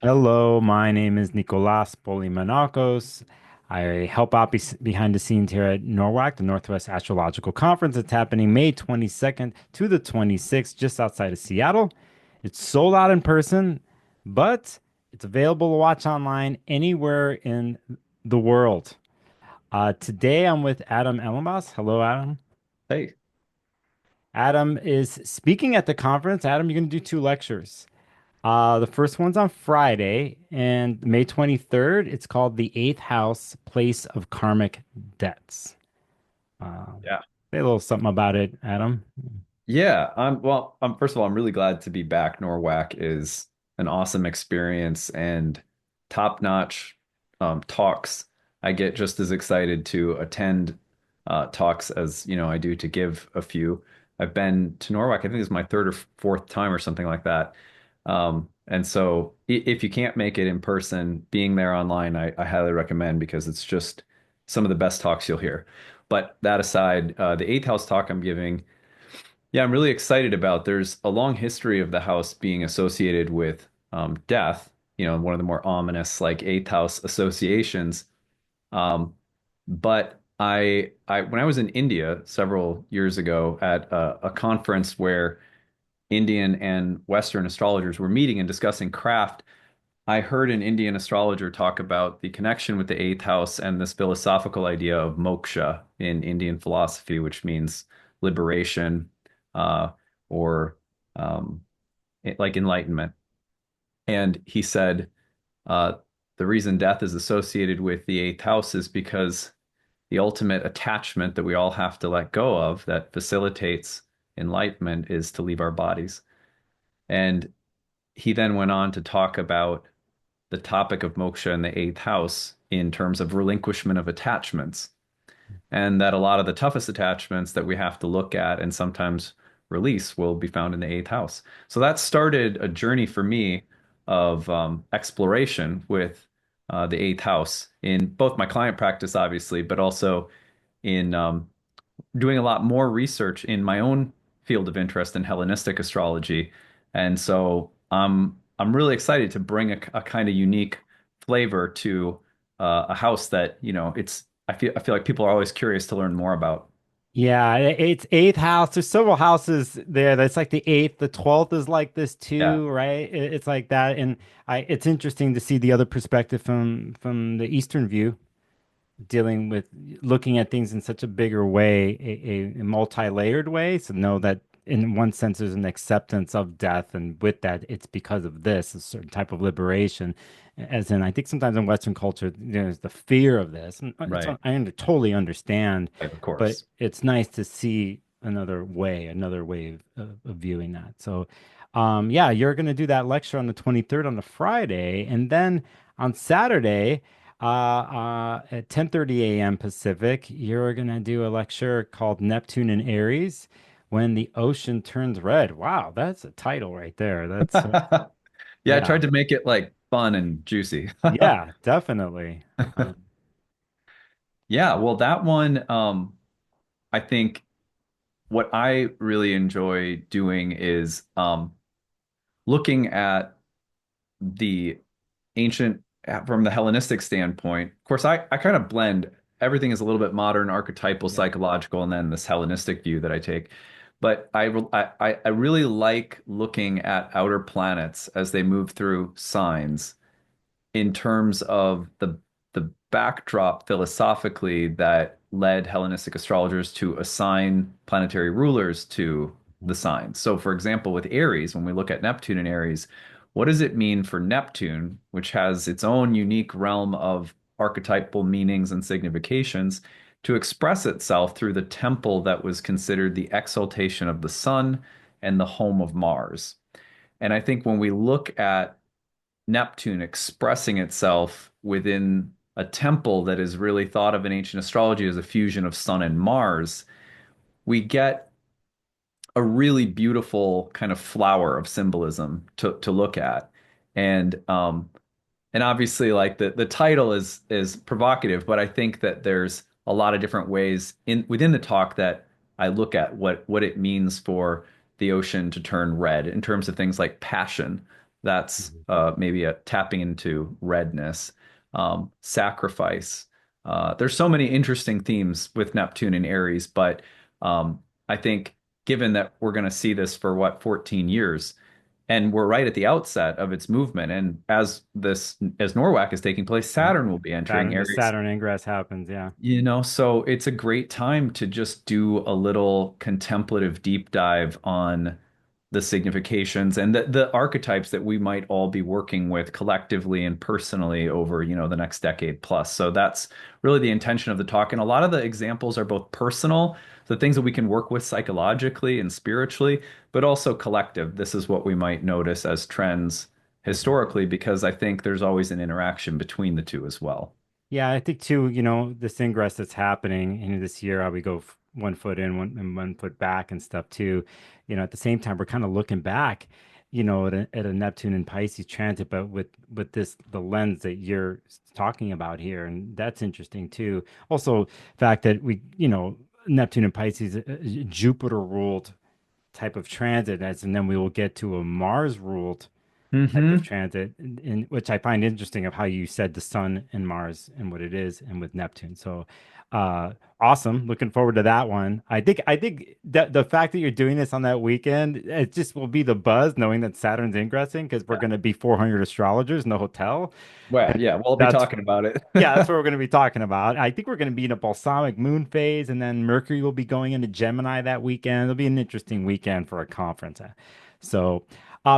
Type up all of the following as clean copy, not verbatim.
Hello, my name is Nicolas Polimanakos. I help out behind the scenes here at NORWAC, the Northwest Astrological Conference. It's happening May 22nd to the 26th, just outside of Seattle. It's sold out in person, but it's available to watch online anywhere in the world. Today I'm with Adam Elenbaas. Hello, Adam. Hey, Adam is speaking at the conference. Adam, you're going to do two lectures. The first one's on Friday, and May 23rd, it's called The Eighth House, Place of Karmic Debts. yeah. Say a little something about it, Adam. Yeah, first of all, I'm really glad to be back. NORWAC is an awesome experience and top-notch talks. I get just as excited to attend talks as, I do to give a few. I've been to NORWAC, I think it's my third or fourth time or something like that. And so if you can't make it in person, being there online, I highly recommend because it's just some of the best talks you'll hear. But that aside, the eighth house talk I'm giving, yeah, I'm really excited about. There's a long history of the house being associated with death, one of the more ominous like eighth house associations. Um, but when I was in India several years ago at a conference where Indian and Western astrologers were meeting and discussing craft, I heard an Indian astrologer talk about the connection with the eighth house and this philosophical idea of moksha in Indian philosophy, which means liberation, uh, or like enlightenment. And he said uh, the reason death is associated with the eighth house is because the ultimate attachment that we all have to let go of that facilitates enlightenment is to leave our bodies. And he then went on to talk about the topic of moksha in the eighth house in terms of relinquishment of attachments, and that a lot of the toughest attachments that we have to look at and sometimes release will be found in the eighth house. So that started a journey for me of exploration with the eighth house in both my client practice, obviously, but also in doing a lot more research in my own field of interest in Hellenistic astrology. And so I'm really excited to bring a kind of unique flavor to a house that, I feel like people are always curious to learn more about. Yeah, it's eighth house. There's several houses there. That's like the eighth. The 12th is like this Yeah, too, right? It's like that. And it's interesting to see the other perspective from the Eastern view, dealing with looking at things in such a bigger way, a multi-layered way. So know that in one sense there's an acceptance of death, and with that, it's because of this, a certain type of liberation. As in, I think sometimes in Western culture, there's the fear of this. And right. totally understand, Right, of but course. it's nice to see another way of viewing that. So, yeah, you're going to do that lecture on the 23rd on the Friday, and then on Saturday at 10:30 a.m. Pacific, you're gonna do a lecture called Neptune and Aries when the ocean turns red. Wow, that's a title right there. That's Yeah, I yeah, tried to make it like fun and juicy. yeah, definitely. Yeah, well, that one, I think what I really enjoy doing is looking at the ancient from the Hellenistic standpoint. Of course, I kind of blend everything is a little bit modern, archetypal, Yeah. psychological, and then this Hellenistic view that I take. But I really like looking at outer planets as they move through signs in terms of the backdrop philosophically that led Hellenistic astrologers to assign planetary rulers to the signs. So, for example, with Aries, when we look at Neptune and Aries, what does it mean for Neptune, which has its own unique realm of archetypal meanings and significations, to express itself through the temple that was considered the exaltation of the sun and the home of Mars? And I think when we look at Neptune expressing itself within a temple that is really thought of in ancient astrology as a fusion of Sun and Mars, we get a really beautiful kind of flower of symbolism to look at. And and obviously like the title is provocative, but I think that there's a lot of different ways in within the talk that I look at what it means for the ocean to turn red in terms of things like passion, That's Mhm. maybe a tapping into redness, sacrifice. There's so many interesting themes with Neptune and Aries, but I think given that we're going to see this for what, 14 years, and we're right at the outset of its movement, and as NORWAC is taking place, Saturn will be entering Saturn, the Aries. Saturn ingress happens. Yeah. So it's a great time to just do a little contemplative deep dive on the significations and the archetypes that we might all be working with collectively and personally over, the next decade plus. So that's really the intention of the talk. And a lot of the examples are both personal, the things that we can work with psychologically and spiritually, but also collective. This is what we might notice as trends Mhm. historically, because I think there's always an interaction between the two as well. Yeah, I think too, this ingress that's happening in this year, how we go 1 foot in, 1 foot back and stuff too. At the same time, we're kind of looking back, at a Neptune and Pisces transit, but with the lens that you're talking about here, and that's interesting too. Also, fact that Neptune and Pisces, Jupiter ruled type of transit, and then we will get to a Mars ruled type of Hmm. transit, which I find interesting of how you said the Sun and Mars and what it is, and with Neptune. So, awesome! Looking forward to that one. I think that the fact that you're doing this on that weekend, it just will be the buzz knowing that Saturn's ingressing because we're Yeah. going to be 400 astrologers in the hotel, Well, and yeah, we'll be that's talking about it. yeah, that's what we're going to be talking about. I think we're going to be in a balsamic moon phase, and then Mercury will be going into Gemini that weekend. It'll be an interesting weekend for a conference. So,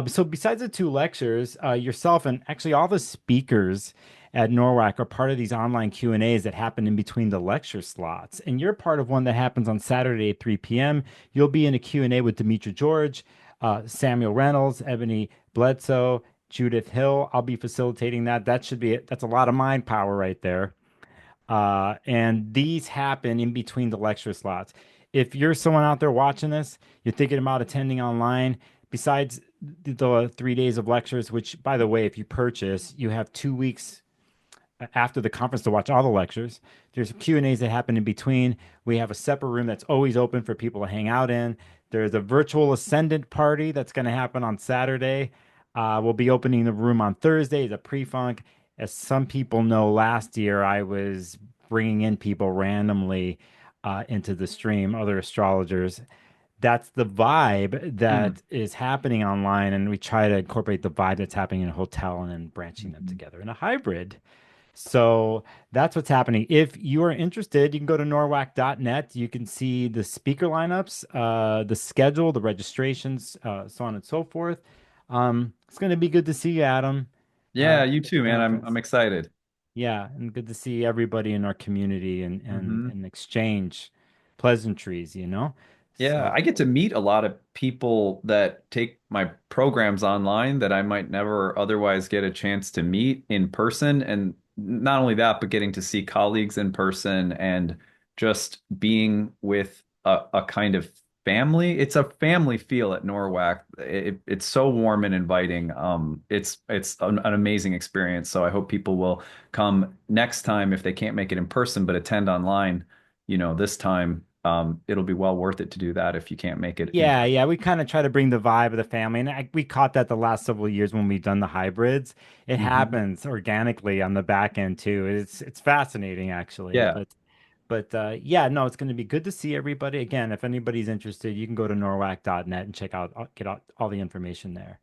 so besides the two lectures, yourself and actually all the speakers at NORWAC are part of these online Q&As that happen in between the lecture slots. And you're part of one that happens on Saturday at 3 p.m. You'll be in a Q&A with Demetra George, Samuel Reynolds, Ebony Bledsoe, Judith Hill. I'll be facilitating that. That's a lot of mind power right there. And these happen in between the lecture slots. If you're someone out there watching this, you're thinking about attending online, besides the 3 days of lectures, which, by the way, if you purchase, you have 2 weeks after the conference to watch all the lectures. There's Q&As that happen in between. We have a separate room that's always open for people to hang out in. There's a virtual ascendant party that's going to happen on Saturday. We'll be opening the room on Thursday as a pre-funk. As some people know, last year I was bringing in people randomly into the stream, other astrologers. That's the vibe Hmm. that is happening online, and we try to incorporate the vibe that's happening in a hotel and then branching them Mhm. together in a hybrid. So that's what's happening. If you are interested, you can go to norwac.net. You can see the speaker lineups, the schedule, the registrations, so on and so forth. It's going to be good to see you, Adam, Yeah, you at the too, man. I'm conference. excited. Yeah, and good to see everybody in our community and Hmm. and exchange pleasantries. Yeah, So I get to meet a lot of people that take my programs online that I might never otherwise get a chance to meet in person. And not only that, but getting to see colleagues in person and just being with a kind of family. It's a family feel at NORWAC. It's so warm and inviting. It's an amazing experience. So I hope people will come next time if they can't make it in person, but attend online, this time. It'll be well worth it to do that if you can't make it in yeah, person. yeah, we kind of try to bring the vibe of the family, and we caught that the last several years when we've done the hybrids. It Hmm. happens organically on the back end too. It's fascinating actually, Yeah. but yeah, no, it's going to be good to see everybody again. If anybody's interested, you can go to norwac.net and check out get out all the information there.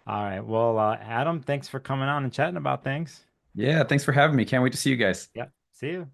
All right, well, Adam, thanks for coming on and chatting about things. Yeah. Thanks for having me. Can't wait to see you guys. Yeah, see you.